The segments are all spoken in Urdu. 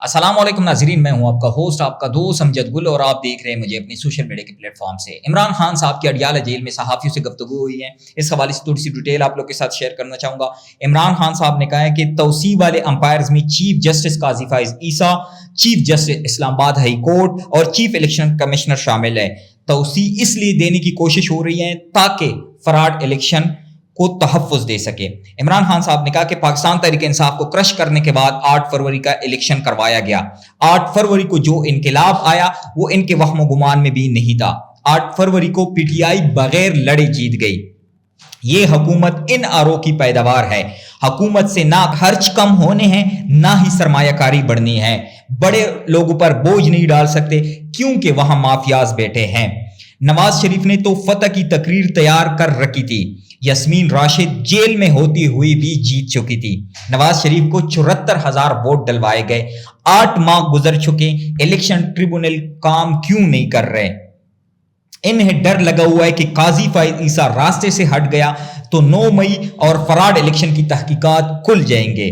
السلام علیکم ناظرین، میں ہوں آپ کا ہوسٹ، آپ کا دوست امجد گل، اور آپ دیکھ رہے ہیں مجھے اپنی سوشل میڈیا کے پلیٹ فارم سے۔ عمران خان صاحب کی اڈیالہ جیل میں صحافیوں سے گفتگو ہوئی ہے، اس حوالے سے تھوڑی سی ڈیٹیل آپ لوگ کے ساتھ شیئر کرنا چاہوں گا۔ عمران خان صاحب نے کہا ہے کہ توسیع والے امپائرز میں چیف جسٹس قاضی فائز عیسیٰ، چیف جسٹس اسلام آباد ہائی کورٹ اور چیف الیکشن کمشنر شامل ہے۔ توسیع اس لیے دینے کی کوشش ہو رہی ہے تاکہ فراڈ الیکشن کو تحفظ دے سکے۔ عمران خان صاحب نے کہا کہ پاکستان تحریک انصاف کو کرش کرنے کے بعد 8 فروری کا الیکشن کروایا گیا۔ 8 فروری کو جو انقلاب آیا وہ ان کے وہم و گمان میں بھی نہیں تھا۔ 8 فروری کو پی ٹی آئی بغیر لڑے جیت گئی۔ یہ حکومت ان آرو کی پیداوار ہے۔ حکومت سے نہ خرچ کم ہونے ہیں نہ ہی سرمایہ کاری بڑھنی ہے۔ بڑے لوگوں پر بوجھ نہیں ڈال سکتے کیونکہ وہاں مافیاز بیٹھے ہیں۔ نواز شریف نے تو فتح کی تقریر تیار کر رکھی تھی۔ یاسمین راشد جیل میں ہوتی ہوئی بھی جیت چکی تھی۔ نواز شریف کو 74,000 ووٹ ڈلوائے گئے۔ 8 ماہ گزر چکے، الیکشن ٹریبونل کام کیوں نہیں کر رہے؟ انہیں ڈر لگا ہوا ہے کہ قاضی فائز عیسیٰ راستے سے ہٹ گیا تو 9 مئی اور فراڈ الیکشن کی تحقیقات کھل جائیں گے۔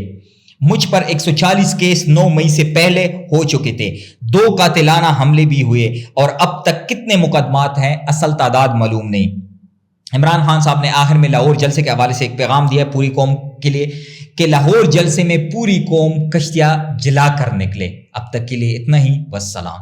مجھ پر 140 کیس 9 مئی سے پہلے ہو چکے تھے، 2 قاتلانہ حملے بھی ہوئے، اور اب تک کتنے مقدمات ہیں اصل تعداد معلوم نہیں۔ عمران خان صاحب نے آخر میں لاہور جلسے کے حوالے سے ایک پیغام دیا ہے پوری قوم کے لیے کہ لاہور جلسے میں پوری قوم کشتیاں جلا کر نکلے۔ اب تک کے لیے اتنا ہی، والسلام۔